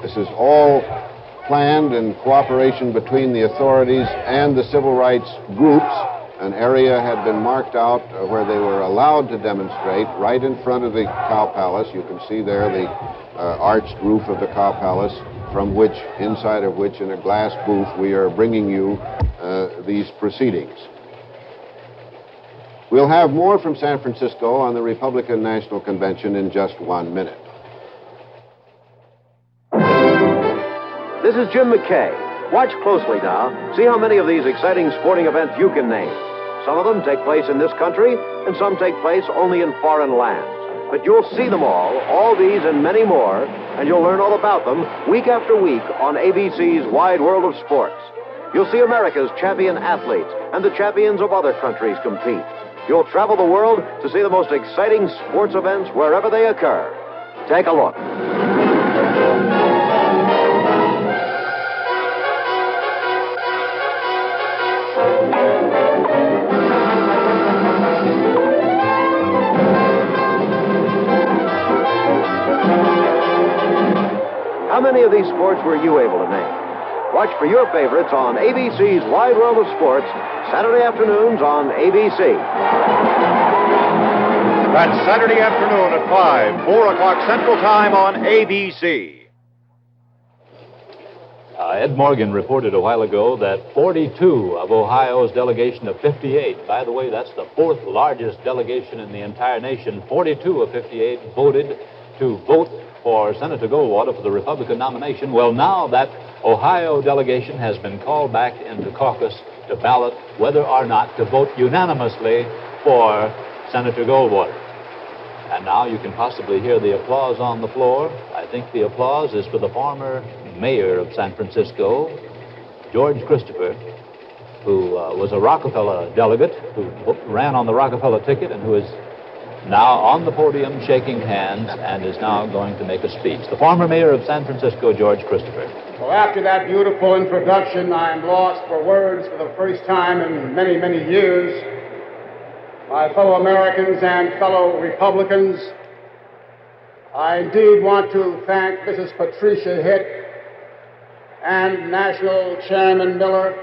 This is all planned in cooperation between the authorities and the civil rights groups. An area had been marked out where they were allowed to demonstrate right in front of the Cow Palace. You can see there the arched roof of the Cow Palace, from which, inside of which, in a glass booth, we are bringing you these proceedings. We'll have more from San Francisco on the Republican National Convention in just 1 minute. This is Jim McKay. Watch closely now. See how many of these exciting sporting events you can name. Some of them take place in this country, and some take place only in foreign lands. But you'll see them all these and many more, and you'll learn all about them week after week on ABC's Wide World of Sports. You'll see America's champion athletes and the champions of other countries compete. You'll travel the world to see the most exciting sports events wherever they occur. Take a look. How many of these sports were you able to name? Watch for your favorites on ABC's Wide World of Sports, Saturday afternoons on ABC. That's Saturday afternoon at 5, 4 o'clock Central Time on ABC. Ed Morgan reported a while ago that 42 of Ohio's delegation of 58, by the way, that's the fourth largest delegation in the entire nation, 42 of 58 voted to vote for Senator Goldwater for the Republican nomination. Well, now that Ohio delegation has been called back into caucus to ballot whether or not to vote unanimously for Senator Goldwater. And now you can possibly hear the applause on the floor. I think the applause is for the former mayor of San Francisco, George Christopher, who was a Rockefeller delegate, who ran on the Rockefeller ticket and who is now on the podium shaking hands and is now going to make a speech. The former mayor of San Francisco, George Christopher. Well, after that beautiful introduction, I'm lost for words for the first time in many, many years. My fellow Americans and fellow Republicans, I indeed want to thank Mrs. Patricia Hitt and National Chairman Miller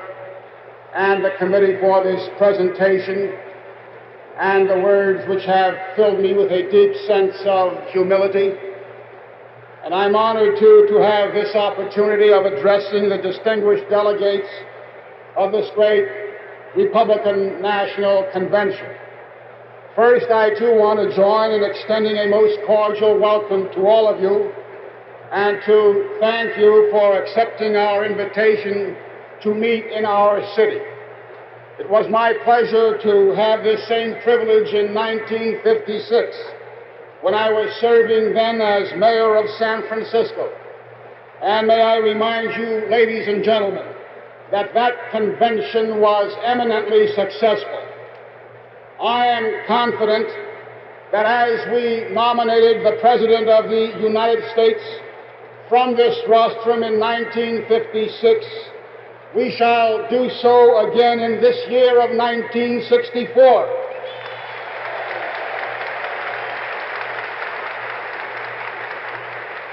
and the committee for this presentation and the words which have filled me with a deep sense of humility. And I'm honored, too, to have this opportunity of addressing the distinguished delegates of this great Republican National Convention. First, I, too, want to join in extending a most cordial welcome to all of you and to thank you for accepting our invitation to meet in our city. It was my pleasure to have this same privilege in 1956 when I was serving then as mayor of San Francisco. And may I remind you, ladies and gentlemen, that that convention was eminently successful. I am confident that as we nominated the President of the United States from this rostrum in 1956, we shall do so again in this year of 1964.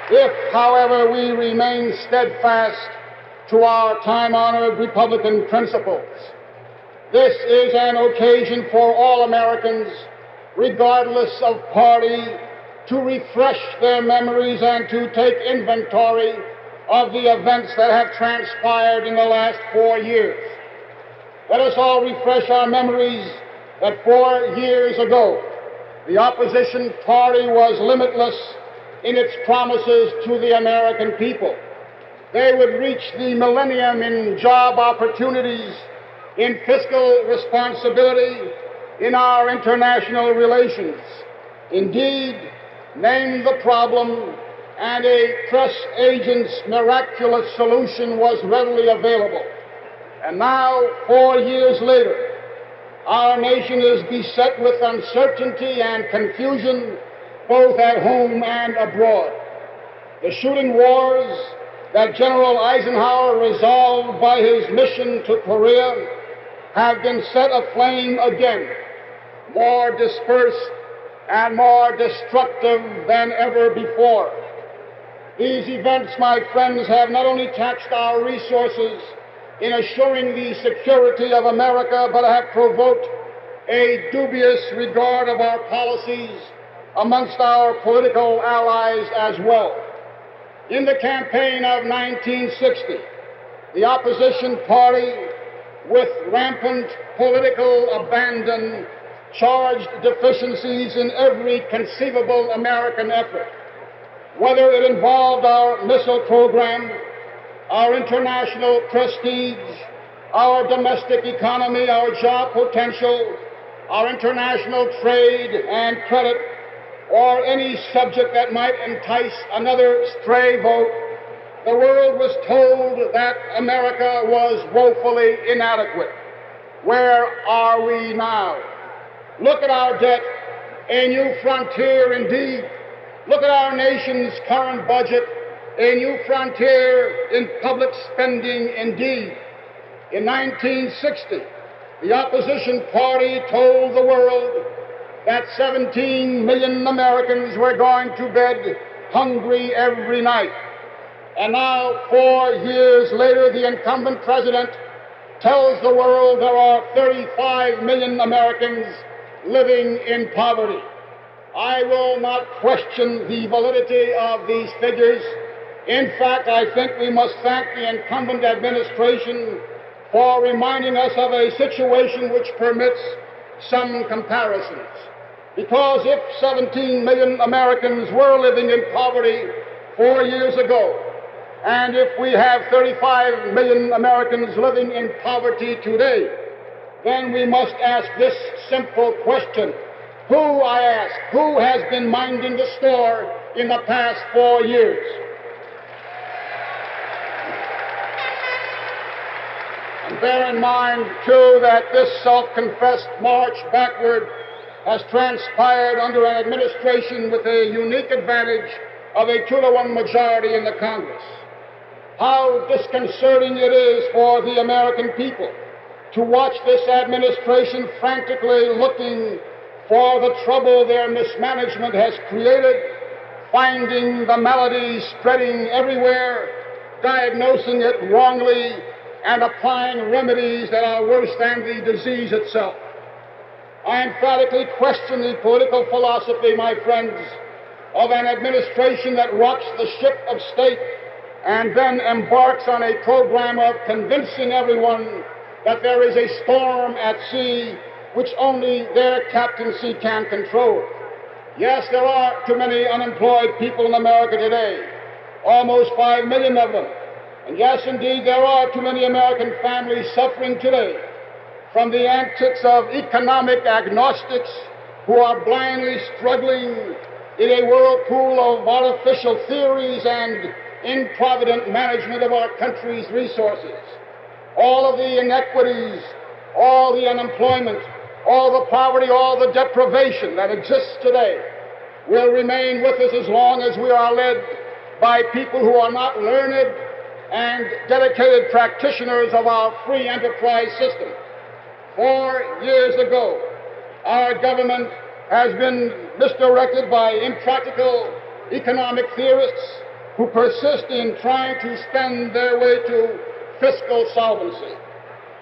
If, however, we remain steadfast to our time-honored Republican principles, this is an occasion for all Americans, regardless of party, to refresh their memories and to take inventory of the events that have transpired in the last 4 years. Let us all refresh our memories that 4 years ago, the opposition party was limitless in its promises to the American people. They would reach the millennium in job opportunities, in fiscal responsibility, in our international relations. Indeed, name the problem, and a press agent's miraculous solution was readily available. And now, 4 years later, our nation is beset with uncertainty and confusion, both at home and abroad. The shooting wars that General Eisenhower resolved by his mission to Korea have been set aflame again, more dispersed and more destructive than ever before. These events, my friends, have not only taxed our resources in assuring the security of America, but have provoked a dubious regard of our policies amongst our political allies as well. In the campaign of 1960, the opposition party, with rampant political abandon, charged deficiencies in every conceivable American effort, whether it involved our missile program, our international prestige, our domestic economy, our job potential, our international trade and credit, or any subject that might entice another stray vote. The world was told that America was woefully inadequate. Where are we now? Look at our debt, a new frontier indeed. Look at our nation's current budget, a new frontier in public spending indeed. In 1960, the opposition party told the world that 17 million Americans were going to bed hungry every night. And now, 4 years later, the incumbent president tells the world there are 35 million Americans living in poverty. I will not question the validity of these figures. In fact, I think we must thank the incumbent administration for reminding us of a situation which permits some comparisons. Because if 17 million Americans were living in poverty 4 years ago, and if we have 35 million Americans living in poverty today, then we must ask this simple question. Who, I ask, who has been minding the store in the past 4 years? And bear in mind, too, that this self-confessed march backward has transpired under an administration with a unique advantage of a 2-to-1 majority in the Congress. How disconcerting it is for the American people to watch this administration frantically looking for the trouble their mismanagement has created, finding the malady spreading everywhere, diagnosing it wrongly, and applying remedies that are worse than the disease itself. I emphatically question the political philosophy, my friends, of an administration that rocks the ship of state and then embarks on a program of convincing everyone that there is a storm at sea which only their captaincy can control. Yes, there are too many unemployed people in America today, almost 5 million of them. And yes, indeed, there are too many American families suffering today from the antics of economic agnostics who are blindly struggling in a whirlpool of artificial theories and improvident management of our country's resources. All of the inequities, all the unemployment, all the poverty, all the deprivation that exists today will remain with us as long as we are led by people who are not learned and dedicated practitioners of our free enterprise system. 4 years ago, our government has been misdirected by impractical economic theorists who persist in trying to spend their way to fiscal solvency.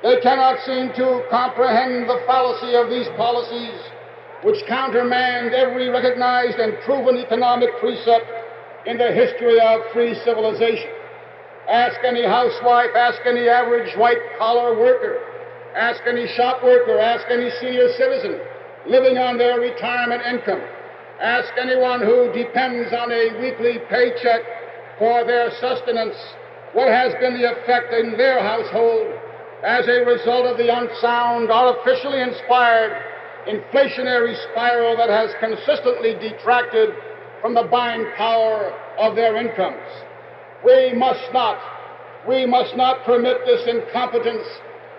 They cannot seem to comprehend the fallacy of these policies which countermand every recognized and proven economic precept in the history of free civilization. Ask any housewife, ask any average white-collar worker, ask any shop worker, ask any senior citizen living on their retirement income, ask anyone who depends on a weekly paycheck for their sustenance what has been the effect in their household as a result of the unsound, artificially inspired inflationary spiral that has consistently detracted from the buying power of their incomes. We must not permit this incompetence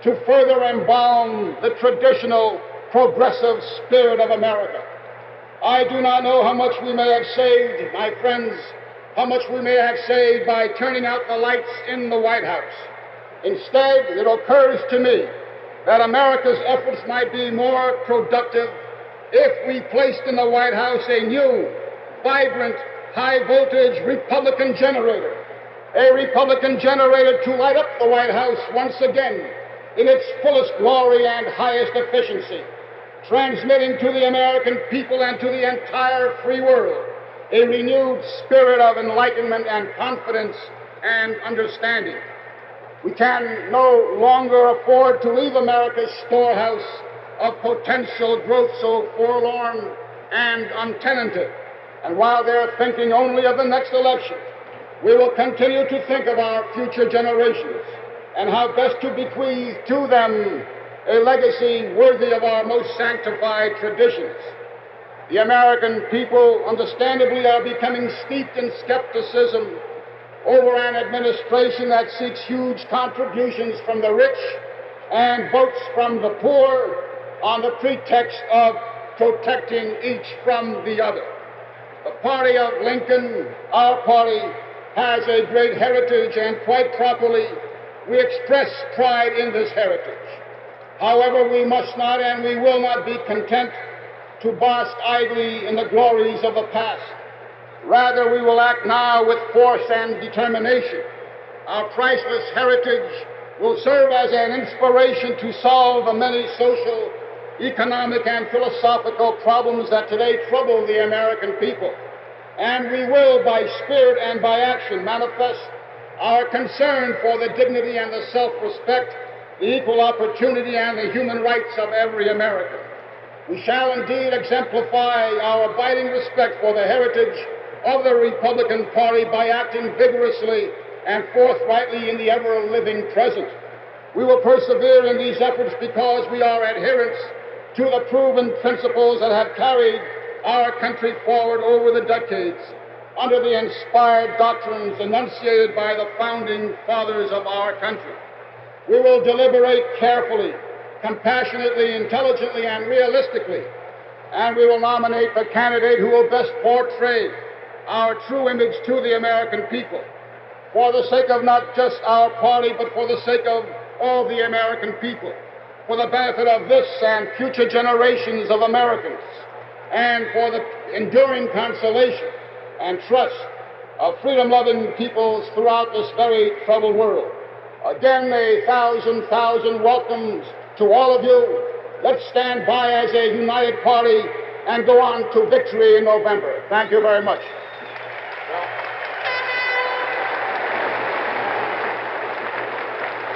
to further embalm the traditional progressive spirit of America. I do not know how much we may have saved, my friends, how much we may have saved by turning out the lights in the White House. Instead, it occurs to me that America's efforts might be more productive if we placed in the White House a new, vibrant, high-voltage Republican generator, a Republican generator to light up the White House once again in its fullest glory and highest efficiency, transmitting to the American people and to the entire free world a renewed spirit of enlightenment and confidence and understanding. We can no longer afford to leave America's storehouse of potential growth so forlorn and untenanted. And while they're thinking only of the next election, we will continue to think of our future generations and how best to bequeath to them a legacy worthy of our most sanctified traditions. The American people, understandably, are becoming steeped in skepticism over an administration that seeks huge contributions from the rich and votes from the poor on the pretext of protecting each from the other. The party of Lincoln, our party, has a great heritage, and quite properly, we express pride in this heritage. However, we must not and we will not be content to bask idly in the glories of the past. Rather, we will act now with force and determination. Our priceless heritage will serve as an inspiration to solve the many social, economic, and philosophical problems that today trouble the American people. And we will, by spirit and by action, manifest our concern for the dignity and the self-respect, the equal opportunity, and the human rights of every American. We shall indeed exemplify our abiding respect for the heritage of the Republican Party by acting vigorously and forthrightly in the ever-living present. We will persevere in these efforts because we are adherents to the proven principles that have carried our country forward over the decades under the inspired doctrines enunciated by the founding fathers of our country. We will deliberate carefully, compassionately, intelligently, and realistically, and we will nominate the candidate who will best portray our true image to the American people, for the sake of not just our party, but for the sake of all the American people, for the benefit of this and future generations of Americans, and for the enduring consolation and trust of freedom-loving peoples throughout this very troubled world. Again, a thousand welcomes to all of you. Let's stand by as a united party and go on to victory in November. Thank you very much.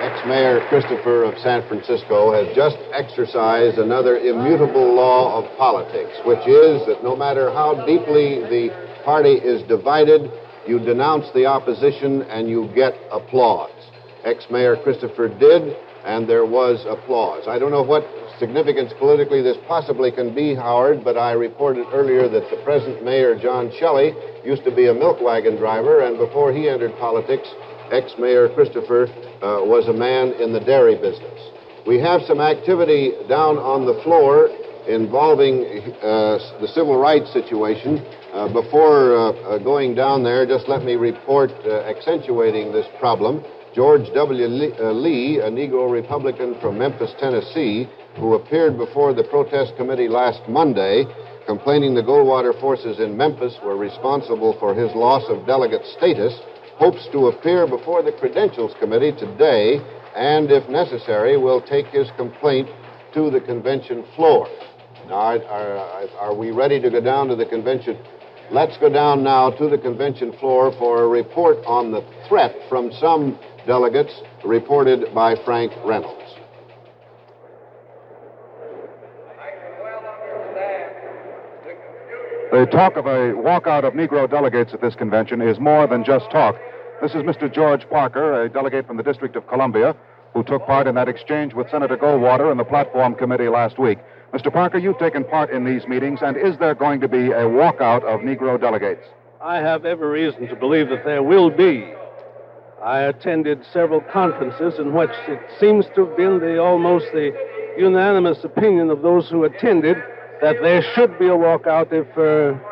Ex-Mayor Christopher of San Francisco has just exercised another immutable law of politics, which is that no matter how deeply the party is divided, you denounce the opposition and you get applause. Ex-Mayor Christopher did, and there was applause. I don't know what significance politically this possibly can be, Howard, but I reported earlier that the present mayor, John Shelley, used to be a milk wagon driver, and before he entered politics, ex-Mayor Christopher was a man in the dairy business. We have some activity down on the floor involving the civil rights situation. Before going down there, just let me report accentuating this problem. George W. Lee, a Negro Republican from Memphis, Tennessee, who appeared before the protest committee last Monday, complaining the Goldwater forces in Memphis were responsible for his loss of delegate status, hopes to appear before the Credentials Committee today and, if necessary, will take his complaint to the convention floor. Now, are we ready to go down to the convention? Let's go down now to the convention floor for a report on the threat from some delegates reported by Frank Reynolds. The talk of a walkout of Negro delegates at this convention is more than just talk. This is Mr. George Parker, a delegate from the District of Columbia, who took part in that exchange with Senator Goldwater in the Platform Committee last week. Mr. Parker, you've taken part in these meetings, and is there going to be a walkout of Negro delegates? I have every reason to believe that there will be. I attended several conferences in which it seems to have been almost the unanimous opinion of those who attended that there should be a walkout if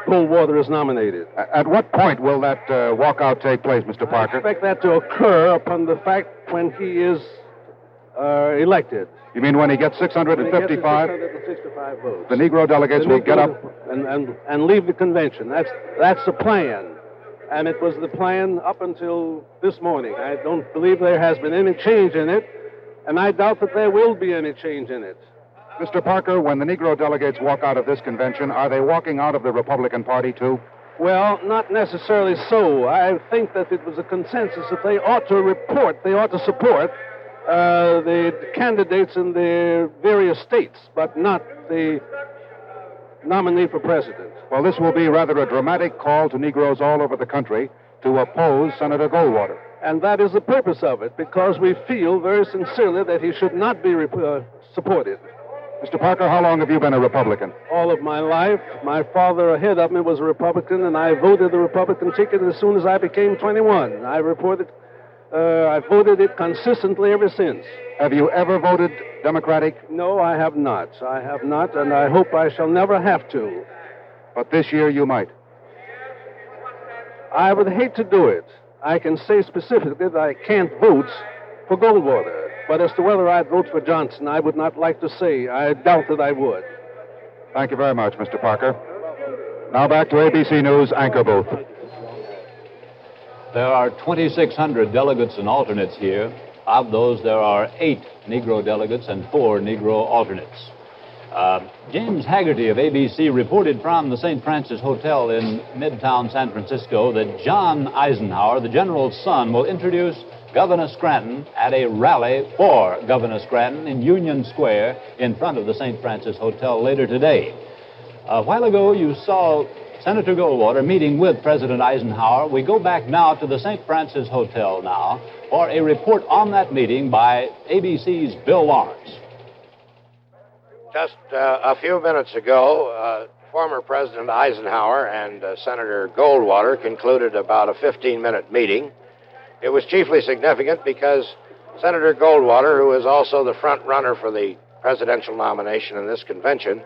Goldwater is nominated. At what point will that walkout take place, Mr. Parker? I expect that to occur upon the fact when he is elected. You mean when he gets 655? 665 votes. The Negro delegates will get up and leave the convention. That's the plan. And it was the plan up until this morning. I don't believe there has been any change in it, and I doubt that there will be any change in it. Mr. Parker, when the Negro delegates walk out of this convention, are they walking out of the Republican Party, too? Well, not necessarily so. I think that it was a consensus that they ought to support the candidates in their various states, but not the nominee for president. Well, this will be rather a dramatic call to Negroes all over the country to oppose Senator Goldwater. And that is the purpose of it, because we feel very sincerely that he should not be supported. Mr. Parker, how long have you been a Republican? All of my life. My father ahead of me was a Republican, and I voted the Republican ticket as soon as I became 21. I voted it consistently ever since. Have you ever voted Democratic? No, I have not. I have not, and I hope I shall never have to. But this year you might. I would hate to do it. I can say specifically that I can't vote for Goldwater. But as to whether I'd vote for Johnson, I would not like to say. I doubt that I would. Thank you very much, Mr. Parker. Now back to ABC News anchor booth. There are 2,600 delegates and alternates here. Of those, there are 8 Negro delegates and 4 Negro alternates. James Haggerty of ABC reported from the St. Francis Hotel in Midtown San Francisco that John Eisenhower, the general's son, will introduce Governor Scranton at a rally for Governor Scranton in Union Square in front of the St. Francis Hotel later today. A while ago, you saw Senator Goldwater meeting with President Eisenhower. We go back now to the St. Francis Hotel now for a report on that meeting by ABC's Bill Lawrence. Just a few minutes ago, former President Eisenhower and Senator Goldwater concluded about a 15-minute meeting. It was chiefly significant because Senator Goldwater, who is also the front runner for the presidential nomination in this convention,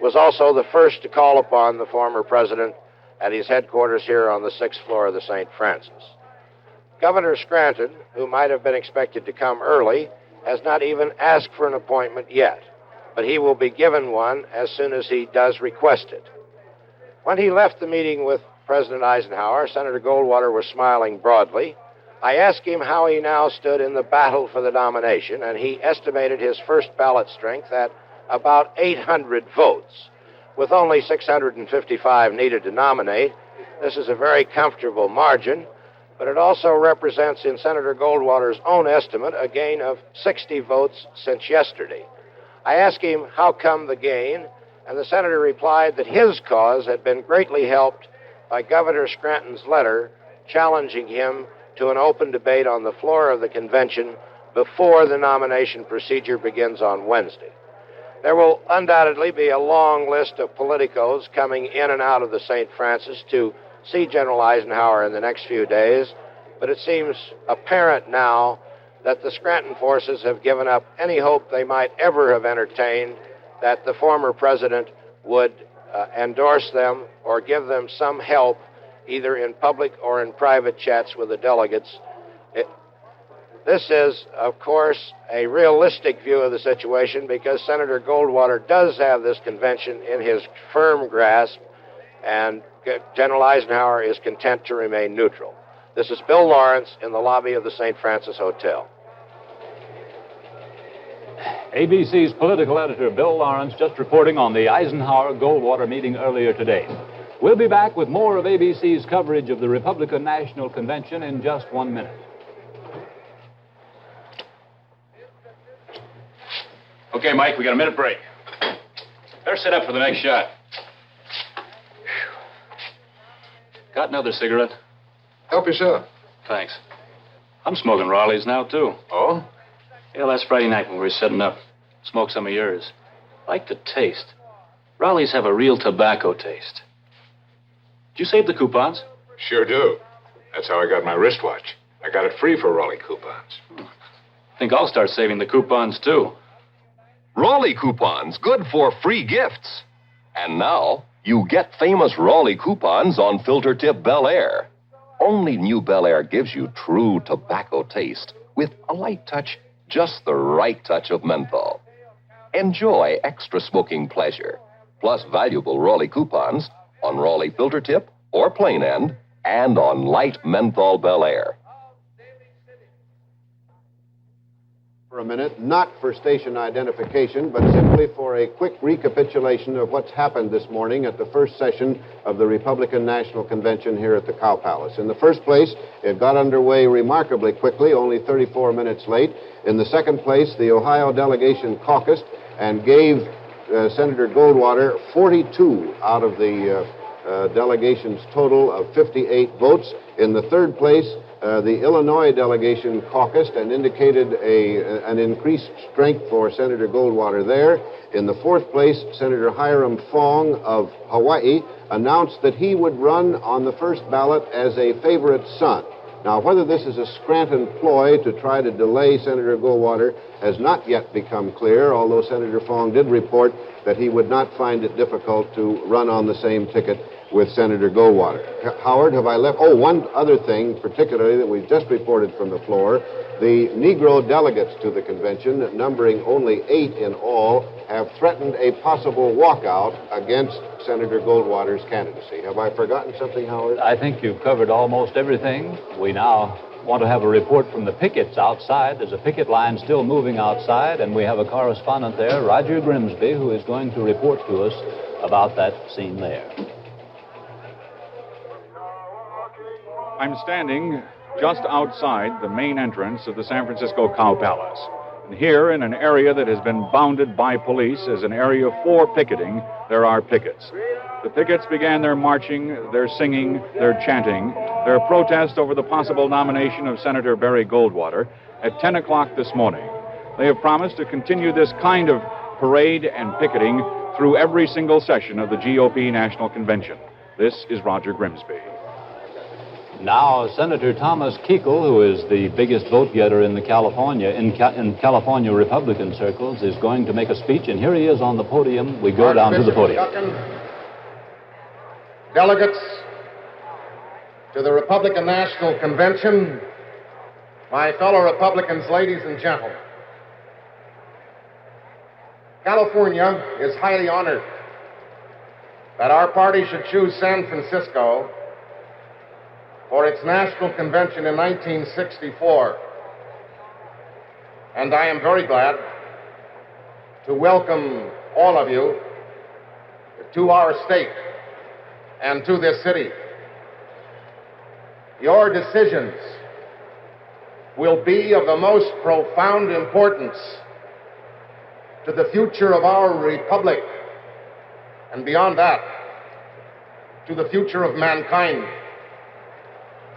was also the first to call upon the former president at his headquarters here on the 6th floor of the St. Francis. Governor Scranton, who might have been expected to come early, has not even asked for an appointment yet, but he will be given one as soon as he does request it. When he left the meeting with President Eisenhower, Senator Goldwater was smiling broadly. I asked him how he now stood in the battle for the nomination, and he estimated his first ballot strength at about 800 votes. With only 655 needed to nominate, this is a very comfortable margin, but it also represents, in Senator Goldwater's own estimate, a gain of 60 votes since yesterday. I asked him how come the gain, and the senator replied that his cause had been greatly helped by Governor Scranton's letter challenging him to an open debate on the floor of the convention before the nomination procedure begins on Wednesday. There will undoubtedly be a long list of politicos coming in and out of the St. Francis to see General Eisenhower in the next few days, but it seems apparent now that the Scranton forces have given up any hope they might ever have entertained that the former president would endorse them or give them some help either in public or in private chats with the delegates. This is, of course, a realistic view of the situation because Senator Goldwater does have this convention in his firm grasp, and General Eisenhower is content to remain neutral. This is Bill Lawrence in the lobby of the St. Francis Hotel. ABC's political editor, Bill Lawrence, just reporting on the Eisenhower-Goldwater meeting earlier today. We'll be back with more of ABC's coverage of the Republican National Convention in just 1 minute. Okay, Mike, we got a minute break. Better set up for the next shot. Got another cigarette? Help yourself. Thanks. I'm smoking Raleigh's now, too. Oh? Yeah, last Friday night when we were setting up. Smoked some of yours. Like the taste. Raleigh's have a real tobacco taste. Did you save the coupons? Sure do. That's how I got my wristwatch. I got it free for Raleigh coupons. Think I'll start saving the coupons, too. Raleigh coupons, good for free gifts. And now, you get famous Raleigh coupons on filter tip Bel Air. Only new Bel Air gives you true tobacco taste with a light touch, just the right touch of menthol. Enjoy extra smoking pleasure, plus valuable Raleigh coupons on Raleigh filter tip or plain end and on light menthol Bel Air. For a minute, not for station identification, but simply for a quick recapitulation of what's happened this morning at the first session of the Republican National Convention here at the Cow Palace. In the first place, it got underway remarkably quickly, only 34 minutes late. In the second place, the Ohio delegation caucused and gave Senator Goldwater 42 out of the delegation's total of 58 votes. In the third place, the Illinois delegation caucused and indicated an increased strength for Senator Goldwater there. In the fourth place, Senator Hiram Fong of Hawaii announced that he would run on the first ballot as a favorite son. Now, whether this is a Scranton ploy to try to delay Senator Goldwater has not yet become clear, although Senator Fong did report that he would not find it difficult to run on the same ticket with Senator Goldwater. Howard, have I left? Oh, one other thing, particularly that we've just reported from the floor. The Negro delegates to the convention, numbering only 8 in all, have threatened a possible walkout against Senator Goldwater's candidacy. Have I forgotten something, Howard? I think you've covered almost everything. We now want to have a report from the pickets outside. There's a picket line still moving outside, and we have a correspondent there, Roger Grimsby, who is going to report to us about that scene there. I'm standing just outside the main entrance of the San Francisco Cow Palace. And here, in an area that has been bounded by police as an area for picketing, there are pickets. The pickets began their marching, their singing, their chanting, their protest over the possible nomination of Senator Barry Goldwater at 10 o'clock this morning. They have promised to continue this kind of parade and picketing through every single session of the GOP National Convention. This is Roger Grimsby. Now, Senator Thomas Kuechel, who is the biggest vote getter in California Republican circles, is going to make a speech, and here he is on the podium. We go down to the podium. Delegates to the Republican National Convention, my fellow Republicans, ladies and gentlemen, California is highly honored that our party should choose San Francisco for its national convention in 1964. And I am very glad to welcome all of you to our state and to this city. Your decisions will be of the most profound importance to the future of our republic, and beyond that, to the future of mankind.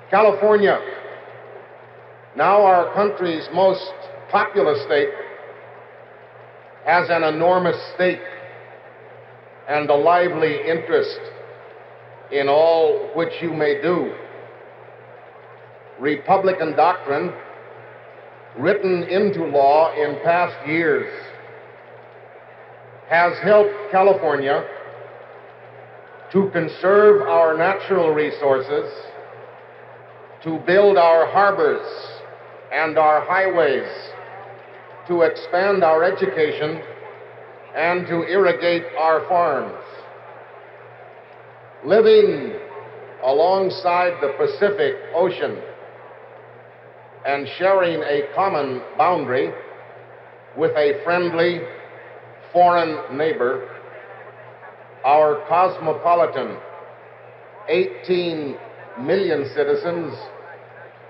California, now our country's most populous state, has an enormous stake and a lively interest in all which you may do. Republican doctrine, written into law in past years, has helped California to conserve our natural resources, to build our harbors and our highways, to expand our education, and to irrigate our farms. Living alongside the Pacific Ocean and sharing a common boundary with a friendly foreign neighbor, our cosmopolitan 18 million citizens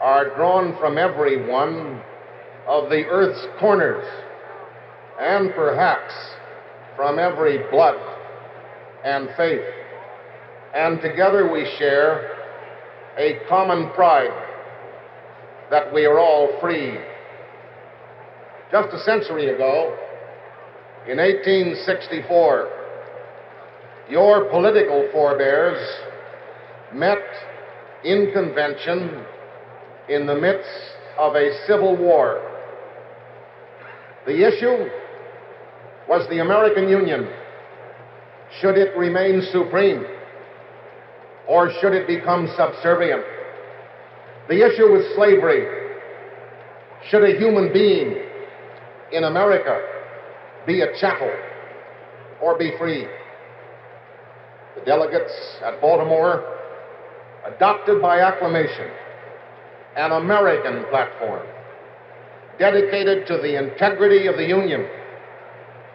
are drawn from every one of the earth's corners, and perhaps from every blood and faith. And together we share a common pride that we are all free. Just a century ago, in 1864, your political forebears met in convention in the midst of a civil war. The issue was the American Union. Should it remain supreme, or should it become subservient? The issue was slavery. Should a human being in America be a chattel or be free? The delegates at Baltimore adopted by acclamation, an American platform dedicated to the integrity of the Union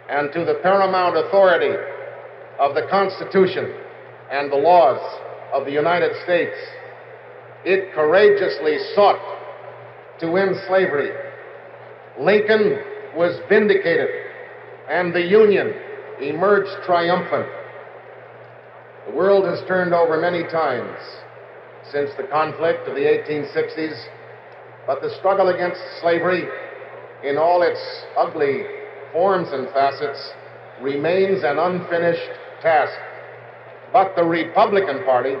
and to the paramount authority of the Constitution and the laws of the United States. It courageously sought to end slavery. Lincoln was vindicated, and the Union emerged triumphant. The world has turned over many times since the conflict of the 1860s, but the struggle against slavery in all its ugly forms and facets remains an unfinished task. But the Republican Party,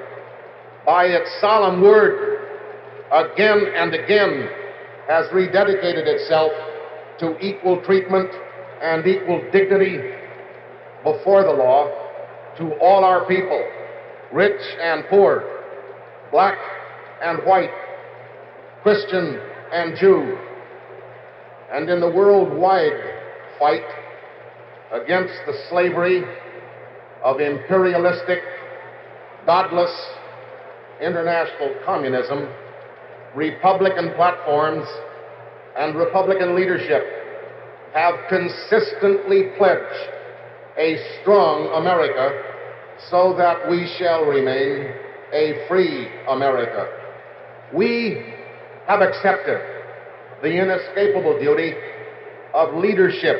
by its solemn word, again and again has rededicated itself to equal treatment and equal dignity before the law to all our people, rich and poor, black and white, Christian and Jew. And in the worldwide fight against the slavery of imperialistic, godless, international communism, Republican platforms and Republican leadership have consistently pledged a strong America so that we shall remain a free America. We have accepted the inescapable duty of leadership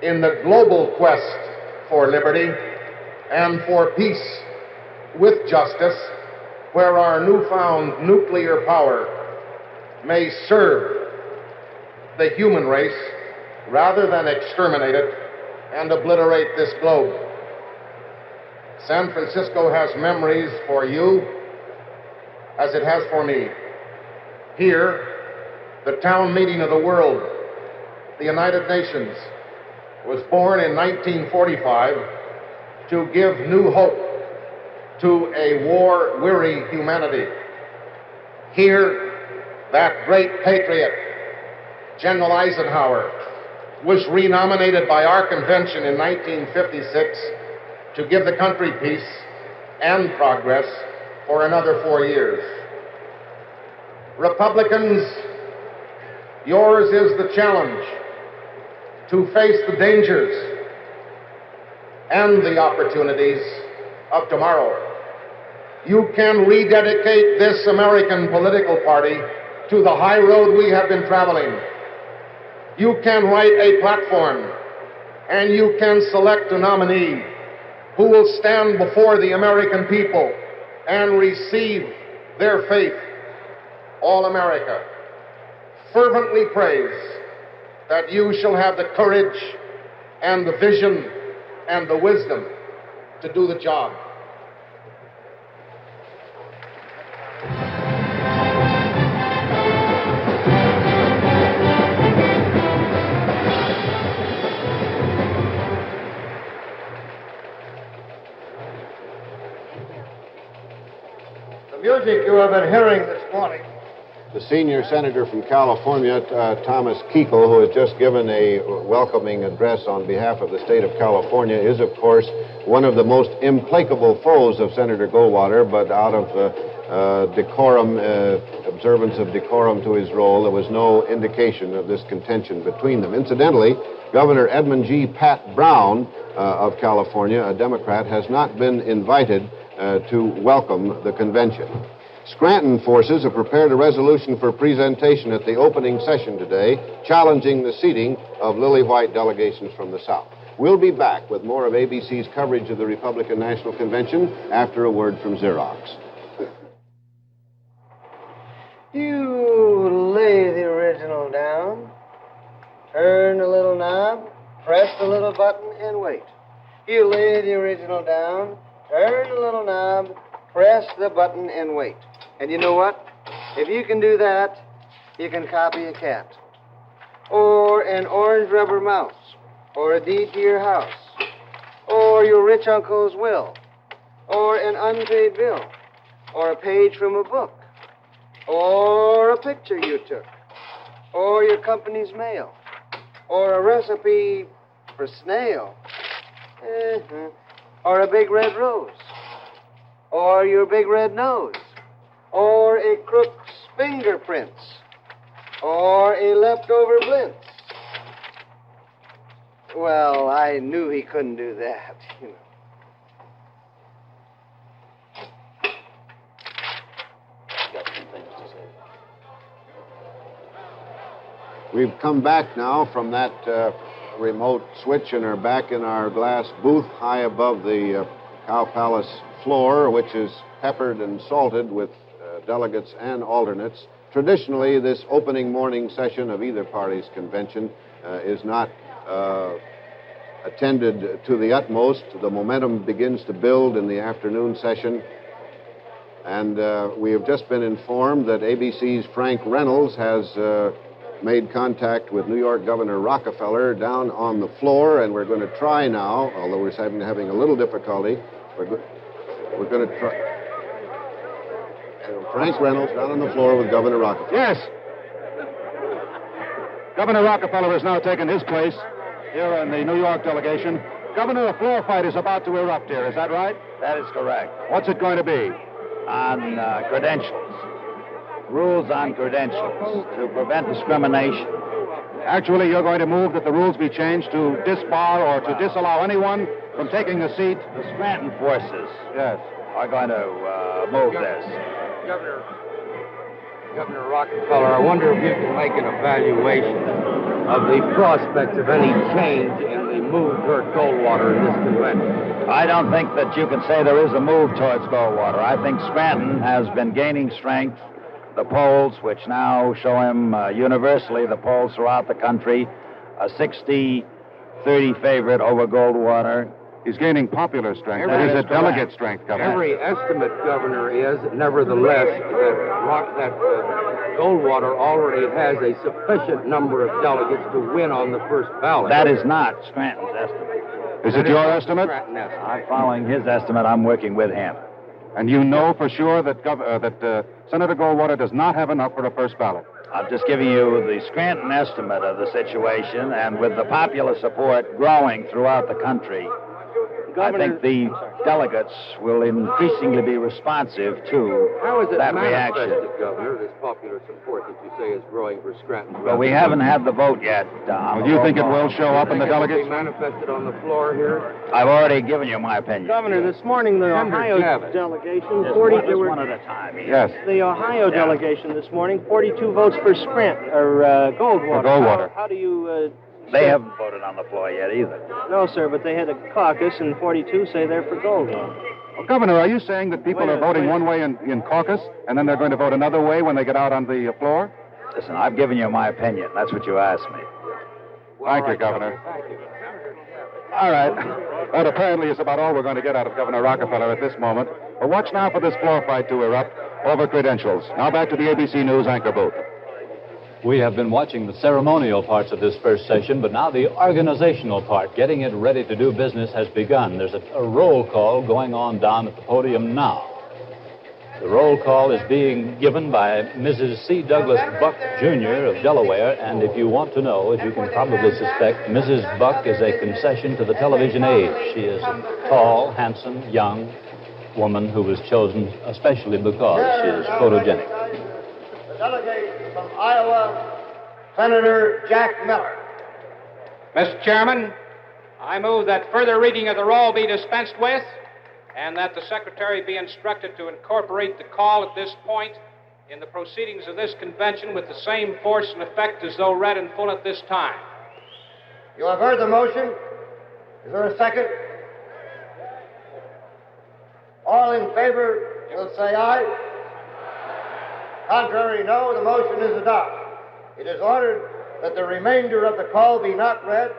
in the global quest for liberty and for peace with justice, where our newfound nuclear power may serve the human race rather than exterminate it and obliterate this globe. San Francisco has memories for you as it has for me. Here, the town meeting of the world, the United Nations, was born in 1945 to give new hope to a war-weary humanity. Here, that great patriot, General Eisenhower, was renominated by our convention in 1956 to give the country peace and progress for another 4 years. Republicans, yours is the challenge to face the dangers and the opportunities of tomorrow. You can rededicate this American political party to the high road we have been traveling. You can write a platform, and you can select a nominee who will stand before the American people and receive their faith. All America fervently prays that you shall have the courage and the vision and the wisdom to do the job. The music you have been hearing this morning. The senior senator from California, Thomas Kuechel, who has just given a welcoming address on behalf of the state of California, is, of course, one of the most implacable foes of Senator Goldwater, but out of decorum, observance of decorum to his role, there was no indication of this contention between them. Incidentally, Governor Edmund G. Pat Brown of California, a Democrat, has not been invited to welcome the convention. Scranton forces have prepared a resolution for presentation at the opening session today, challenging the seating of lily white delegations from the South. We'll be back with more of ABC's coverage of the Republican National Convention after a word from Xerox. You lay the original down, turn the little knob, press the little button, and wait. You lay the original down, turn the little knob, press the button, and wait. And you know what? If you can do that, you can copy a cat, or an orange rubber mouse, or a deed to your house, or your rich uncle's will, or an unpaid bill, or a page from a book, or a picture you took, or your company's mail, or a recipe for snail, or a big red rose, or your big red nose, or a crook's fingerprints, or a leftover blintz. Well, I knew he couldn't do that, you know. We've come back now from that remote switch and are back in our glass booth high above the Cow Palace floor, which is peppered and salted with delegates and alternates. Traditionally, this opening morning session of either party's convention is not attended to the utmost. The momentum begins to build in the afternoon session. And we have just been informed that ABC's Frank Reynolds has made contact with New York Governor Rockefeller down on the floor, and we're going to try now, although we're having a little difficulty, we're going to try. Frank Reynolds down on the floor with Governor Rockefeller. Yes. Governor Rockefeller has now taken his place here in the New York delegation. Governor, a floor fight is about to erupt here. Is that right? That is correct. What's it going to be? On credentials. Rules on credentials to prevent discrimination. Actually, you're going to move that the rules be changed to disbar or to disallow anyone from taking a seat. The Scranton forces, yes, are going to move this. Governor Rockefeller, I wonder if you can make an evaluation of the prospects of any change in the move toward Goldwater in this convention. I don't think that you can say there is a move towards Goldwater. I think Scranton has been gaining strength. The polls, which now show him universally, the polls throughout the country, a 60-30 favorite over Goldwater. He's gaining popular strength. That is a delegate strength, Governor. Every estimate, Governor, is, nevertheless, that Goldwater already has a sufficient number of delegates to win on the first ballot. That is not Scranton's estimate. Is it your estimate? I'm following his estimate. I'm working with him. And you know for sure that Senator Goldwater does not have enough for a first ballot? I'm just giving you the Scranton estimate of the situation, and with the popular support growing throughout the country, Governor, I think the delegates will increasingly be responsive to that reaction. How is it manifested, Governor, this popular support that you say is growing for Scranton? Well, we haven't had the vote yet. Do you think it will show up in the delegates? Will it be manifested on the floor here? I've already given you my opinion. Governor, this morning the Ohio delegation, just one at a time. Yes. The Ohio delegation this morning, 42 votes for Scranton or Goldwater. For Goldwater. How do you? They haven't voted on the floor yet either. No, sir, but they had a caucus, and 42 say they're for Goldwater. Well, Governor, are you saying that people are voting one way in caucus, and then they're going to vote another way when they get out on the floor? Listen, I've given you my opinion. That's what you asked me. Thank you, Governor. All right. That apparently is about all we're going to get out of Governor Rockefeller at this moment. But watch now for this floor fight to erupt over credentials. Now back to the ABC News anchor booth. We have been watching the ceremonial parts of this first session, but now the organizational part, getting it ready to do business, has begun. There's a roll call going on down at the podium now. The roll call is being given by Mrs. C. Douglas Buck, Jr. of Delaware, and if you want to know, as you can probably suspect, Mrs. Buck is a concession to the television age. She is a tall, handsome, young woman who was chosen especially because she is photogenic. The delegate from Iowa, Senator Jack Miller. Mr. Chairman, I move that further reading of the roll be dispensed with, and that the Secretary be instructed to incorporate the call at this point in the proceedings of this convention with the same force and effect as though read in full at this time. You have heard the motion. Is there a second? All in favor will say aye. Contrary, no. The motion is adopted. It is ordered that the remainder of the call be not read,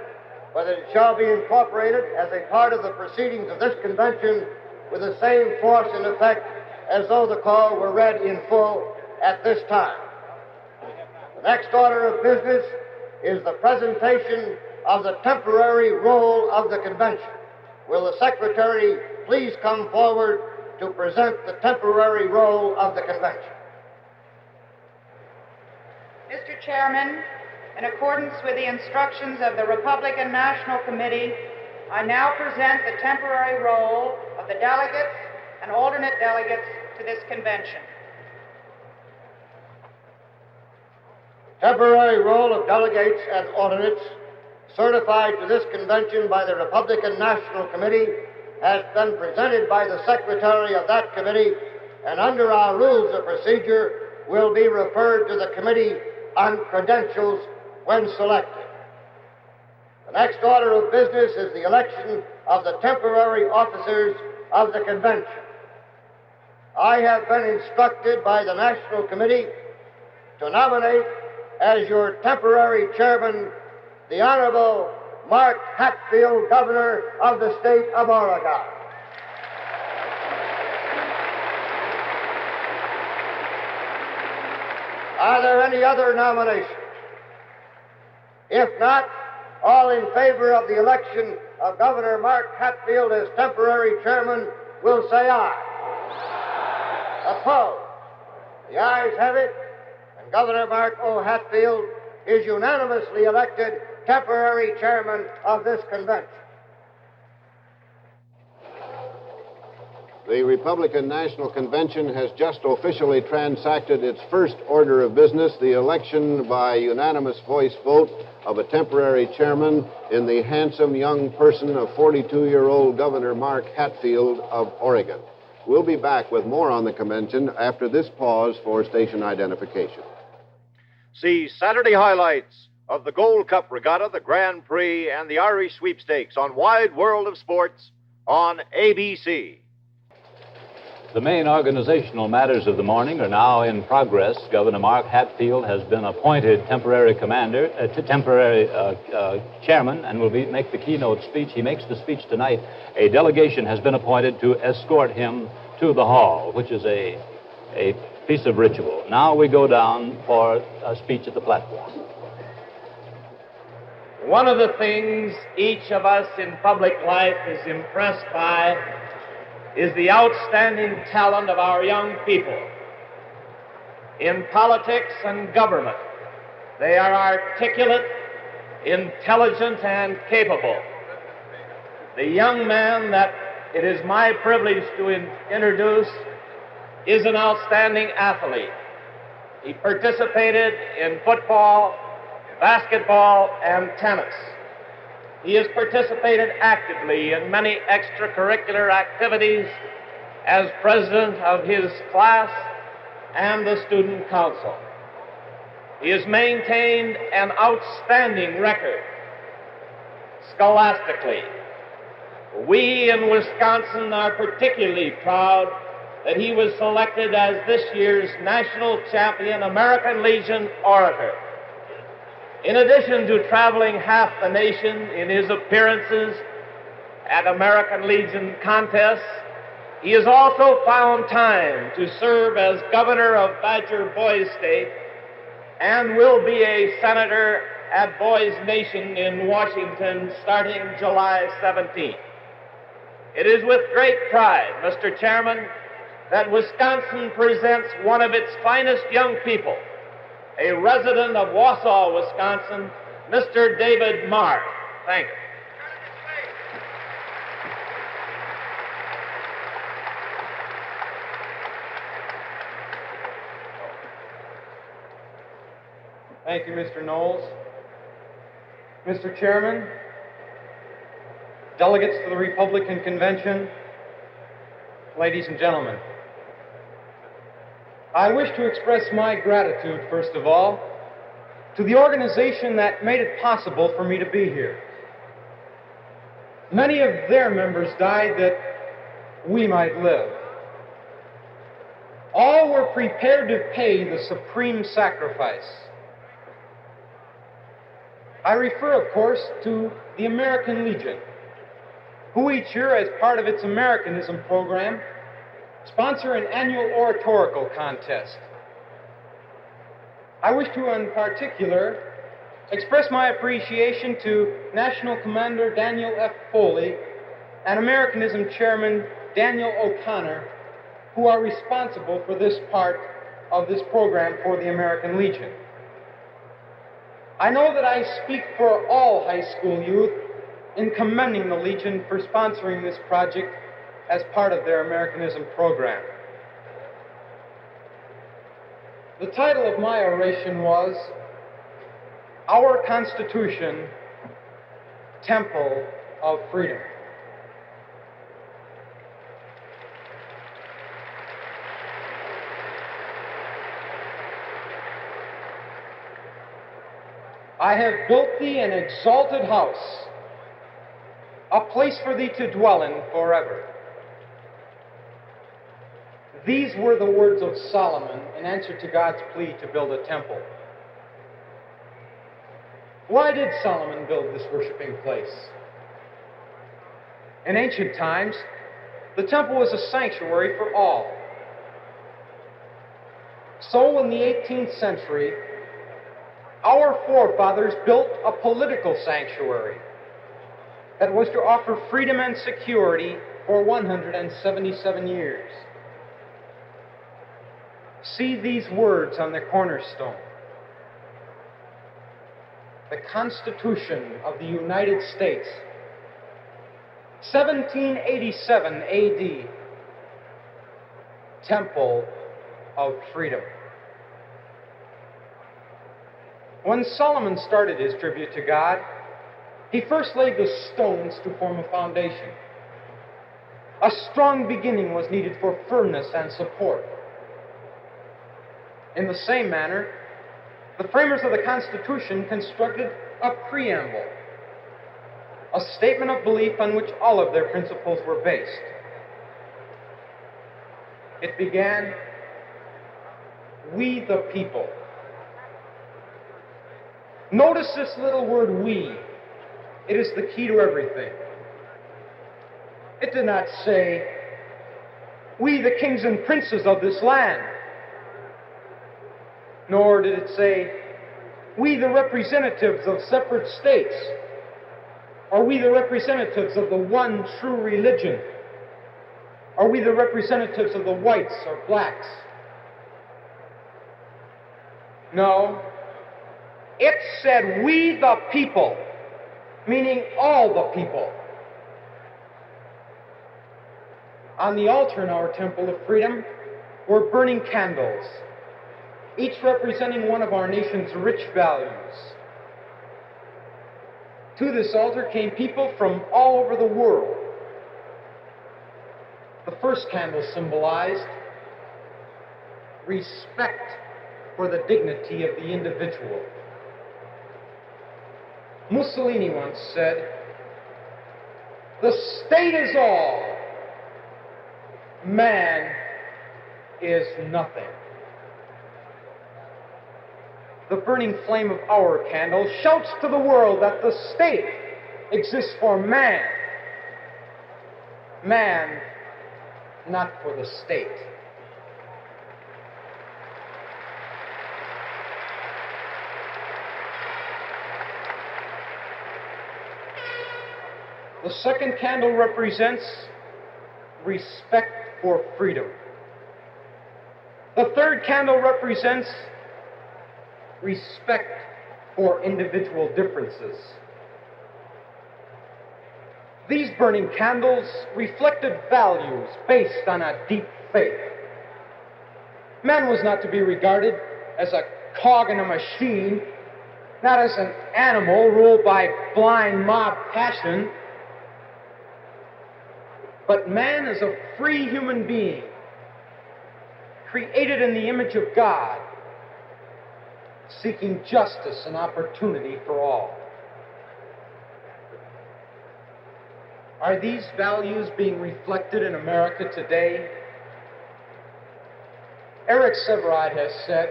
but that it shall be incorporated as a part of the proceedings of this convention with the same force and effect as though the call were read in full at this time. The next order of business is the presentation of the temporary roll of the convention. Will the Secretary please come forward to present the temporary roll of the convention? Mr. Chairman, in accordance with the instructions of the Republican National Committee, I now present the temporary roll of the delegates and alternate delegates to this convention. temporary roll of delegates and alternates certified to this convention by the Republican National Committee has been presented by the secretary of that committee, and under our rules of procedure will be referred to the Committee on Credentials when selected. The next order of business is the election of the temporary officers of the convention. I have been instructed by the National Committee to nominate as your temporary chairman the Honorable Mark Hatfield, Governor of the State of Oregon. Are there any other nominations? If not, all in favor of the election of Governor Mark Hatfield as temporary chairman will say aye. Opposed? The ayes have it, and Governor Mark O. Hatfield is unanimously elected temporary chairman of this convention. The Republican National Convention has just officially transacted its first order of business, the election by unanimous voice vote of a temporary chairman in the handsome young person of 42-year-old Governor Mark Hatfield of Oregon. We'll be back with more on the convention after this pause for station identification. See Saturday highlights of the Gold Cup Regatta, the Grand Prix, and the Irish Sweepstakes on Wide World of Sports on ABC. The main organizational matters of the morning are now in progress. Governor Mark Hatfield has been appointed temporary chairman and will make the keynote speech. He makes the speech tonight. A delegation has been appointed to escort him to the hall, which is a piece of ritual. Now we go down for a speech at the platform. One of the things each of us in public life is impressed by is the outstanding talent of our young people. In politics and government, they are articulate, intelligent, and capable. The young man that it is my privilege to introduce is an outstanding athlete. He participated in football, basketball, and tennis. He has participated actively in many extracurricular activities as president of his class and the student council. He has maintained an outstanding record scholastically. We in Wisconsin are particularly proud that he was selected as this year's national champion American Legion orator. In addition to traveling half the nation in his appearances at American Legion contests, he has also found time to serve as governor of Badger Boys State and will be a senator at Boys Nation in Washington starting July 17th. It is with great pride, Mr. Chairman, that Wisconsin presents one of its finest young people, a resident of Wausau, Wisconsin, Mr. David Marr. Thank you. Thank you, Mr. Knowles. Mr. Chairman, delegates to the Republican Convention, ladies and gentlemen, I wish to express my gratitude, first of all, to the organization that made it possible for me to be here. Many of their members died that we might live. All were prepared to pay the supreme sacrifice. I refer, of course, to the American Legion, who each year, as part of its Americanism program, sponsor an annual oratorical contest. I wish to, in particular, express my appreciation to National Commander Daniel F. Foley and Americanism Chairman Daniel O'Connor, who are responsible for this part of this program for the American Legion. I know that I speak for all high school youth in commending the Legion for sponsoring this project as part of their Americanism program. The title of my oration was our Constitution, temple of freedom. I have built thee an exalted house, a place for thee to dwell in forever. These were the words of Solomon in answer to God's plea to build a temple. Why did Solomon build this worshiping place? In ancient times, the temple was a sanctuary for all. So in the 18th century, our forefathers built a political sanctuary that was to offer freedom and security for 177 years. See these words on the cornerstone. The Constitution of the United States, 1787 AD, Temple of Freedom. When Solomon started his tribute to God, he first laid the stones to form a foundation. A strong beginning was needed for firmness and support. In the same manner, the framers of the Constitution constructed a preamble, a statement of belief on which all of their principles were based. It began, "We the people." Notice this little word, "we." It is the key to everything. It did not say, "We the kings and princes of this land." Nor did it say, "We the representatives of separate states," or "We the representatives of the one true religion," or "We the representatives of the whites or blacks." No, it said, "We the people," meaning all the people. On the altar in our Temple of Freedom were burning candles, each representing one of our nation's rich values. To this altar came people from all over the world. The first candle symbolized respect for the dignity of the individual. Mussolini once said, "The state is all, man is nothing." The burning flame of our candle shouts to the world that the state exists for man, man, not for the state. The second candle represents respect for freedom. The third candle represents respect for individual differences. These burning candles reflected values based on a deep faith. Man was not to be regarded as a cog in a machine, not as an animal ruled by blind mob passion, but man is a free human being, created in the image of God, seeking justice and opportunity for all. Are these values being reflected in America today? Eric Sevareid has said,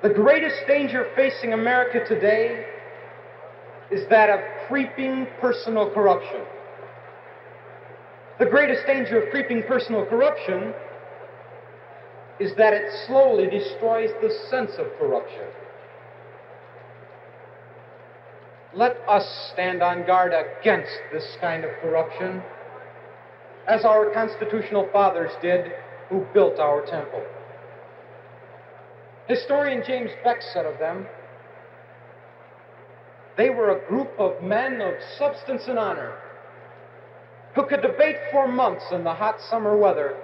"The greatest danger facing America today is that of creeping personal corruption. The greatest danger of creeping personal corruption is that it slowly destroys the sense of corruption." Let us stand on guard against this kind of corruption, as our constitutional fathers did who built our temple. Historian James Beck said of them, "They were a group of men of substance and honor who could debate for months in the hot summer weather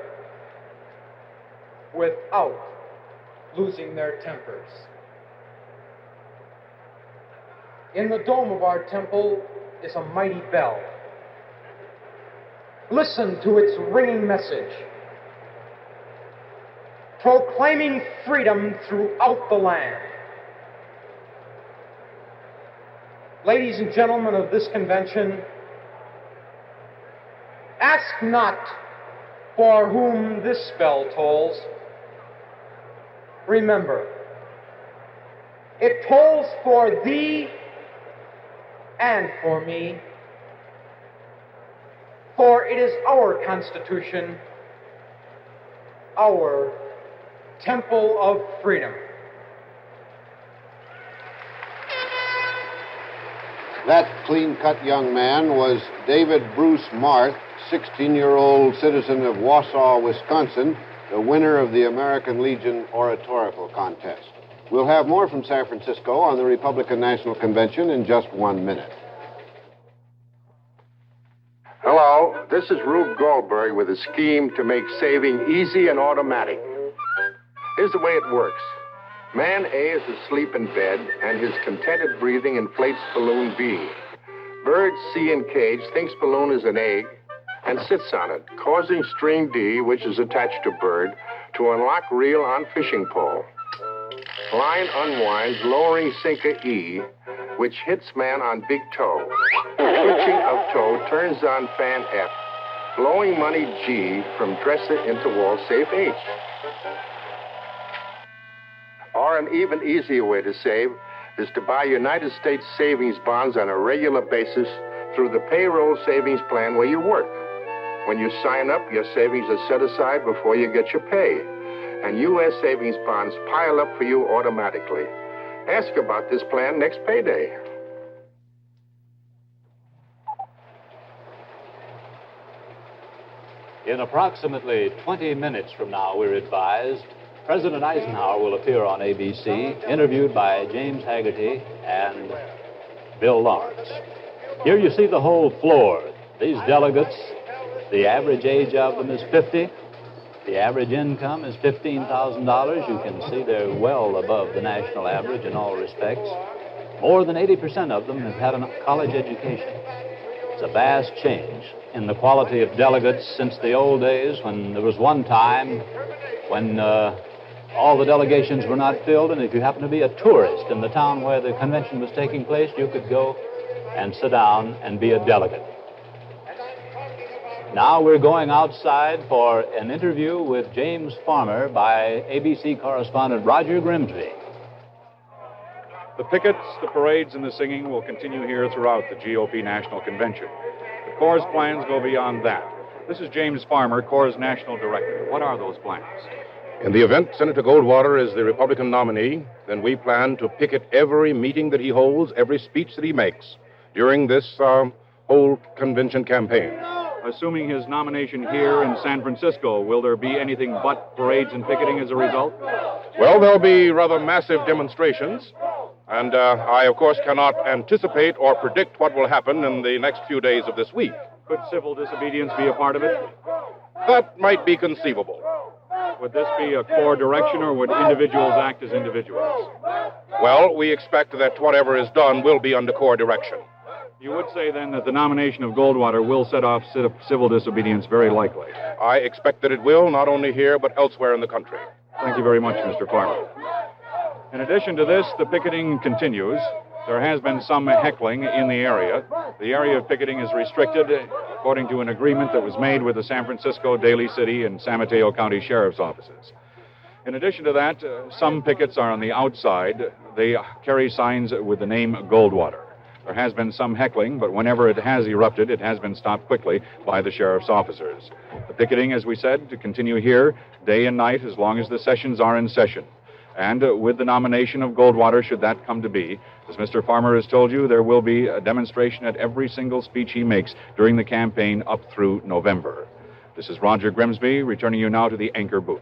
without losing their tempers." in the dome of our temple is a mighty bell. Listen to its ringing message, proclaiming freedom throughout the land. Ladies and gentlemen of this convention, ask not for whom this bell tolls. Remember, it tolls for thee and for me, for it is our Constitution, our temple of freedom. That clean-cut young man was David Bruce Marth, 16-year-old citizen of Wausau, Wisconsin, the winner of the American Legion Oratorical Contest. We'll have more from San Francisco on the Republican National Convention in just 1 minute. Hello, this is Rube Goldberg with a scheme to make saving easy and automatic. Here's the way it works. Man A is asleep in bed, and his contented breathing inflates balloon B. Bird C in cage thinks balloon is an egg and sits on it, causing string D, which is attached to bird, to unlock reel on fishing pole. Line unwinds, lowering sinker E, which hits man on big toe. Switching of toe turns on fan F, blowing money G from dresser into wall safe H. Or an even easier way to save is to buy United States savings bonds on a regular basis through the payroll savings plan where you work. When you sign up, your savings are set aside before you get your pay. And U.S. savings bonds pile up for you automatically. Ask about this plan next payday. In approximately 20 minutes from now, we're advised, President Eisenhower will appear on ABC, interviewed by James Haggerty and Bill Lawrence. Here you see the whole floor. These delegates, the average age of them is 50. The average income is $15,000. You can see they're well above the national average in all respects. More than 80% of them have had a college education. It's a vast change in the quality of delegates since the old days when there was one time when all the delegations were not filled, and if you happened to be a tourist in the town where the convention was taking place, you could go and sit down and be a delegate. Now we're going outside for an interview with James Farmer by ABC correspondent Roger Grimsby. The pickets, the parades, and the singing will continue here throughout the GOP National Convention. The Corps' plans go beyond that. This is James Farmer, Corps' National Director. What are those plans? In the event Senator Goldwater is the Republican nominee, then we plan to picket every meeting that he holds, every speech that he makes during this whole convention campaign. Assuming his nomination here in San Francisco, will there be anything but parades and picketing as a result? Well, there'll be rather massive demonstrations, and I, of course, cannot anticipate or predict what will happen in the next few days of this week. Could civil disobedience be a part of it? That might be conceivable. Would this be a core direction, or would individuals act as individuals? Well, we expect that whatever is done will be under core direction. You would say, then, that the nomination of Goldwater will set off civil disobedience very likely. I expect that it will, not only here, but elsewhere in the country. Thank you very much, Mr. Farmer. In addition to this, the picketing continues. There has been some heckling in the area. The area of picketing is restricted according to an agreement that was made with the San Francisco, Daly City, and San Mateo County Sheriff's offices. In addition to that, some pickets are on the outside. They carry signs with the name Goldwater. There has been some heckling, but whenever it has erupted, it has been stopped quickly by the sheriff's officers. The picketing, as we said, to continue here day and night as long as the sessions are in session. And with the nomination of Goldwater, should that come to be, as Mr. Farmer has told you, there will be a demonstration at every single speech he makes during the campaign up through November. This is Roger Grimsby, returning you now to the anchor booth.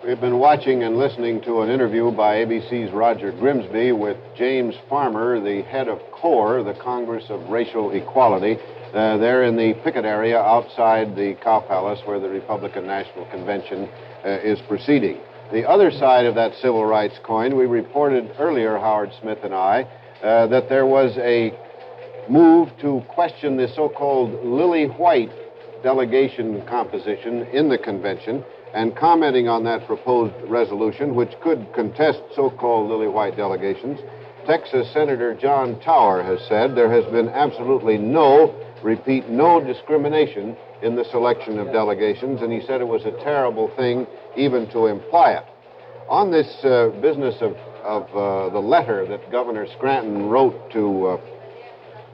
We've been watching and listening to an interview by ABC's Roger Grimsby with James Farmer, the head of CORE, the Congress of Racial Equality. They're in the picket area outside the Cow Palace where the Republican National Convention is proceeding. The other side of that civil rights coin, we reported earlier, Howard Smith and I, that there was a move to question the so-called lily white delegation composition in the convention, and commenting on that proposed resolution, which could contest so-called lily white delegations, Texas Senator John Tower has said there has been absolutely no discrimination in the selection of delegations, and he said it was a terrible thing even to imply it. On this business of the letter that Governor Scranton wrote to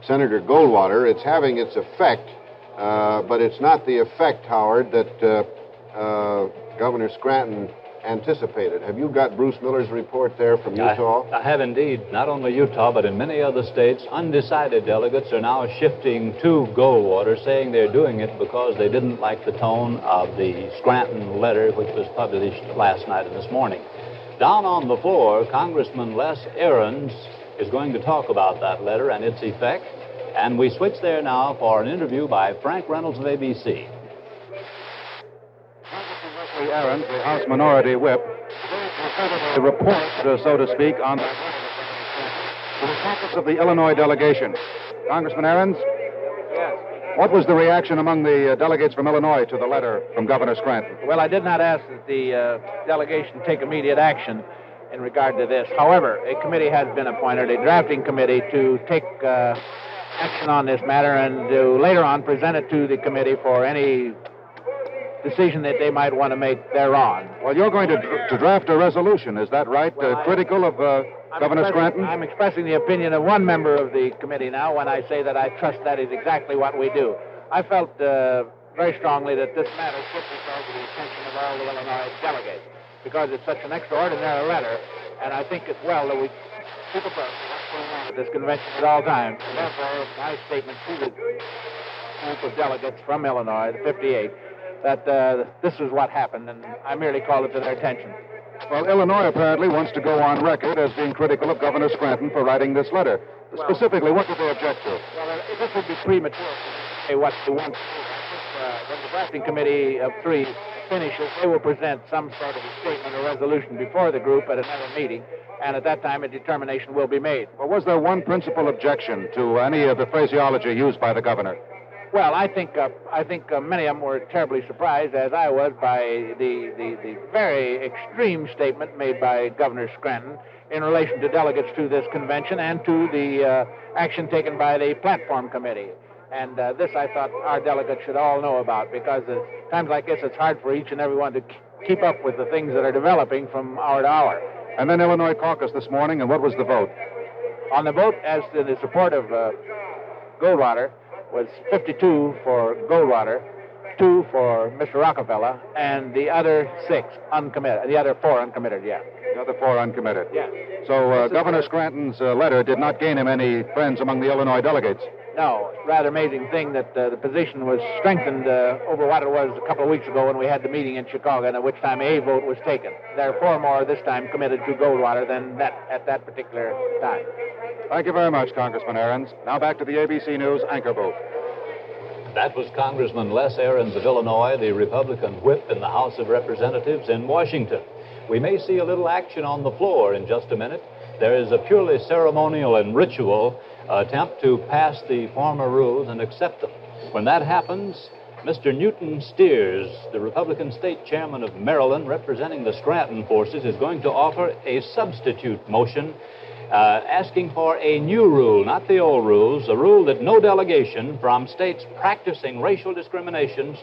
Senator Goldwater, it's having its effect, but it's not the effect, Howard, that Governor Scranton anticipated. Have you got Bruce Miller's report there from Utah? I have indeed. Not only Utah, but in many other states, undecided delegates are now shifting to Goldwater, saying they're doing it because they didn't like the tone of the Scranton letter, which was published last night and this morning. Down on the floor, Congressman Les Ahrens is going to talk about that letter and its effect, and we switch there now for an interview by Frank Reynolds of ABC. Leslie Ahrens, the House Minority Whip, the report, so to speak, on the caucus of the Illinois delegation. Congressman Ahrens? Yes. What was the reaction among the delegates from Illinois to the letter from Governor Scranton? Well, I did not ask that the delegation take immediate action in regard to this. However, a committee has been appointed, a drafting committee, to take action on this matter and to later on present it to the committee for any decision that they might want to make thereon. Well, you're going to draft a resolution, is that right? Critical of Governor Scranton? I'm expressing the opinion of one member of the committee now when I say that I trust that is exactly what we do. I felt very strongly that this matter should be brought to the attention of all the Illinois delegates because it's such an extraordinary letter, and I think it's well that we keep abreast of what's going on at this convention at all times. And therefore, my statement to the group of delegates from Illinois, the 58, that this is what happened, and I merely called it to their attention. Well, Illinois apparently wants to go on record as being critical of Governor Scranton for writing this letter. Specifically, what did they object to? Well, this would be premature to say what they want to do. When the drafting committee of three finishes, they will present some sort of a statement or resolution before the group at another meeting, and at that time a determination will be made. Well, was there one principal objection to any of the phraseology used by the governor? Well, I think many of them were terribly surprised, as I was, by the very extreme statement made by Governor Scranton in relation to delegates to this convention and to the action taken by the platform committee. And this, I thought, our delegates should all know about, because at times like this, it's hard for each and every one to keep up with the things that are developing from hour to hour. And then Illinois caucus this morning, and what was the vote? On the vote as to the support of Goldwater, was 52 for Goldwater, 2 for Mr. Rockefeller, and the other 6 uncommitted. The other 4 uncommitted, yeah. The other 4 uncommitted. Yeah. So Governor Scranton's letter did not gain him any friends among the Illinois delegates. No, rather amazing thing that the position was strengthened over what it was a couple of weeks ago when we had the meeting in Chicago, and at which time a vote was taken. There are 4 more this time committed to Goldwater than that at that particular time. Thank you very much, Congressman Ahrens. Now back to the ABC News anchor booth. That was Congressman Les Ahrens of Illinois, the Republican whip in the House of Representatives in Washington. We may see a little action on the floor in just a minute. There is a purely ceremonial and ritual attempt to pass the former rules and accept them. When that happens, Mr. Newton Steers, the Republican state chairman of Maryland, representing the Scranton forces, is going to offer a substitute motion asking for a new rule, not the old rules, a rule that no delegation from states practicing racial discriminations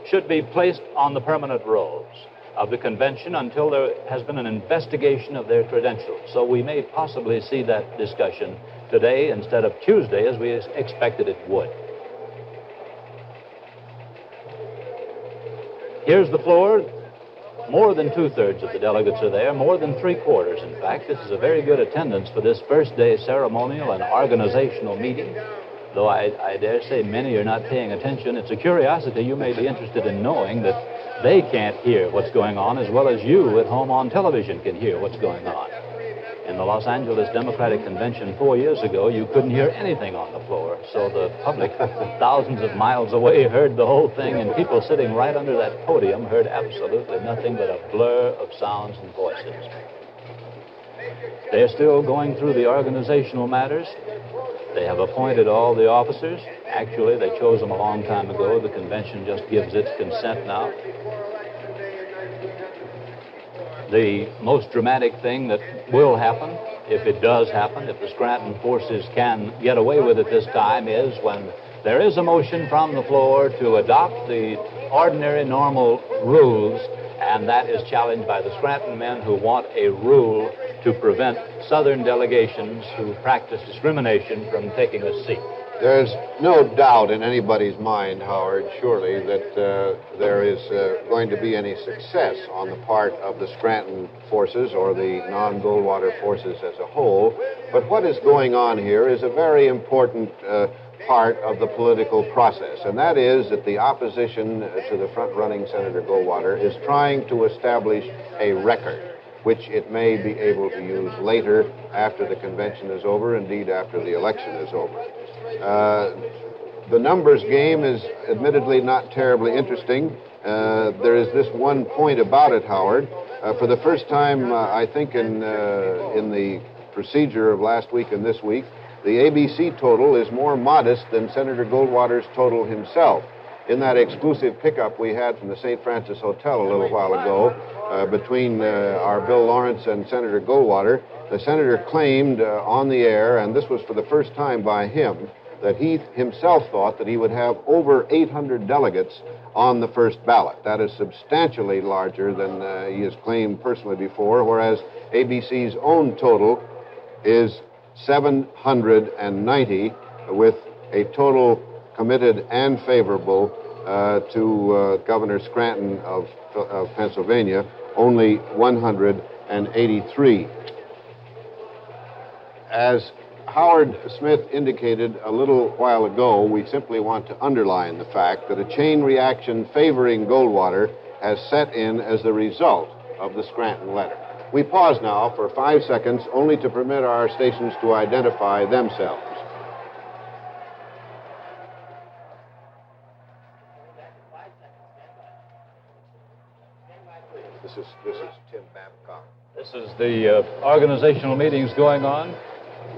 should be placed on the permanent rolls of the convention until there has been an investigation of their credentials. So we may possibly see that discussion today instead of Tuesday, as we expected it would. Here's the floor. More than 2/3 of the delegates are there, more than 3/4, in fact. This is a very good attendance for this first day ceremonial and organizational meeting. Though I dare say many are not paying attention. It's a curiosity you may be interested in knowing that they can't hear what's going on as well as you at home on television can hear what's going on. In the Los Angeles Democratic Convention 4 years ago, you couldn't hear anything on the floor. So the public, thousands of miles away, heard the whole thing, and people sitting right under that podium heard absolutely nothing but a blur of sounds and voices. They're still going through the organizational matters. They have appointed all the officers. Actually, they chose them a long time ago. The convention just gives its consent now. The most dramatic thing that will happen, if it does happen, if the Scranton forces can get away with it this time, is when there is a motion from the floor to adopt the ordinary, normal rules, and that is challenged by the Scranton men who want a rule to prevent Southern delegations who practice discrimination from taking a seat. There's no doubt in anybody's mind, Howard, surely, that there is going to be any success on the part of the Scranton forces or the non-Goldwater forces as a whole. But what is going on here is a very important part of the political process, and that is that the opposition to the front-running Senator Goldwater is trying to establish a record which it may be able to use later after the convention is over, indeed after the election is over. The numbers game is admittedly not terribly interesting. There is this one point about it, Howard. For the first time, I think in the procedure of last week and this week, the ABC total is more modest than Senator Goldwater's total himself. In that exclusive pickup we had from the St. Francis Hotel a little while ago between our Bill Lawrence and Senator Goldwater, the senator claimed on the air, and this was for the first time by him, that he himself thought that he would have over 800 delegates on the first ballot. That is substantially larger than he has claimed personally before, whereas ABC's own total is 790, with a total committed and favorable to Governor Scranton of Pennsylvania, only 183. As Howard Smith indicated a little while ago, we simply want to underline the fact that a chain reaction favoring Goldwater has set in as the result of the Scranton letter. We pause now for 5 seconds only to permit our stations to identify themselves. This is Tim Babcock. This is the organizational meetings going on.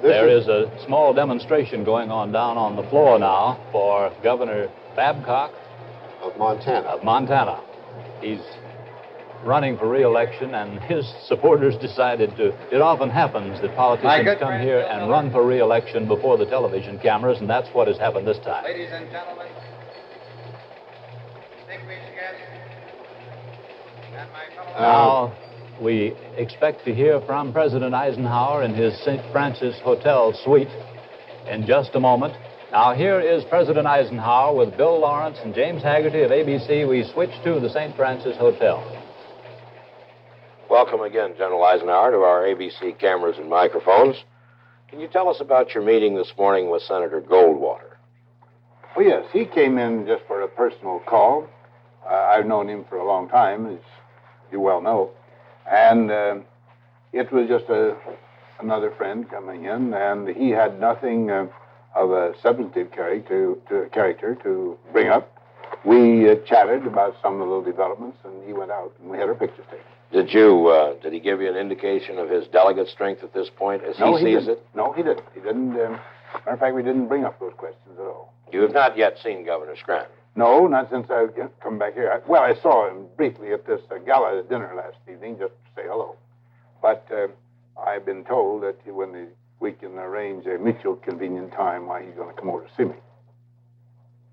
There is a small demonstration going on down on the floor now for Governor Babcock of Montana. He's running for re-election, and his supporters decided to. It often happens that politicians come here and run for re-election before the television cameras, and that's what has happened this time. Ladies and gentlemen, distinguished guests, and my fellow... Now, we expect to hear from President Eisenhower in his St. Francis Hotel suite in just a moment. Now, here is President Eisenhower with Bill Lawrence and James Haggerty of ABC. We switch to the St. Francis Hotel. Welcome again, General Eisenhower, to our ABC cameras and microphones. Can you tell us about your meeting this morning with Senator Goldwater? Well, yes, he came in just for a personal call. I've known him for a long time, as you well know. And it was just another friend coming in, and he had nothing of a substantive character to bring up. We chatted about some of the little developments, and he went out, and we had our pictures taken. Did he give you an indication of his delegate strength at this point as he sees it? No, he didn't. He didn't. Matter of fact, we didn't bring up those questions at all. You have not yet seen Governor Scranton? No, not since I've come back here. I saw him briefly at this gala dinner last evening just to say hello. But I've been told that we can arrange a mutual convenient time why he's going to come over to see me.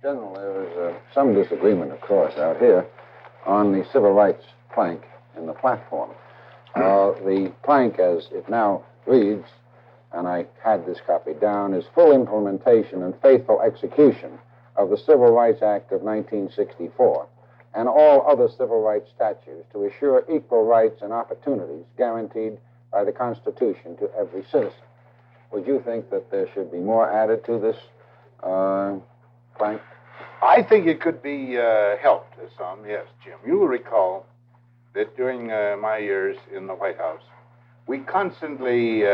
General, there was some disagreement, of course, out here on the civil rights plank in the platform. The plank, as it now reads, and I had this copy down, is full implementation and faithful execution of the Civil Rights Act of 1964 and all other civil rights statutes to assure equal rights and opportunities guaranteed by the Constitution to every citizen. Would you think that there should be more added to this plank? I think it could be helped some, yes, Jim. You will recall that during my years in the White House, we constantly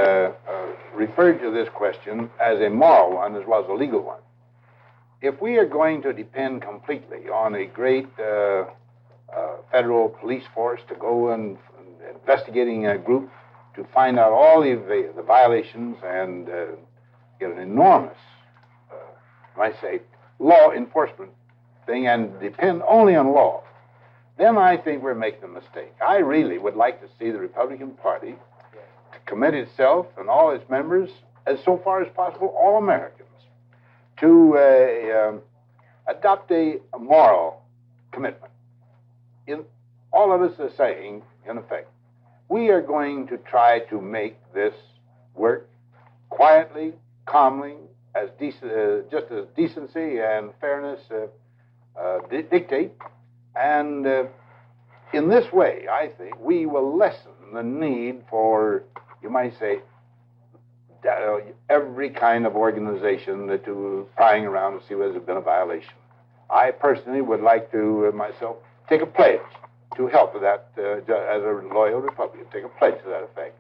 referred to this question as a moral one as well as a legal one. If we are going to depend completely on a great federal police force to go and investigating a group to find out all the violations and get an enormous, I say, law enforcement thing and depend only on law, then I think we're making a mistake. I really would like to see the Republican Party to commit itself and all its members, as so far as possible, all Americans, to adopt a moral commitment. All of us are saying, in effect, we are going to try to make this work quietly, calmly, as just as decency and fairness dictate. And in this way, I think, we will lessen the need for, you might say, every kind of organization to prying around to see whether there's been a violation. I personally would like to, myself, take a pledge to help with that as a loyal Republican, take a pledge to that effect.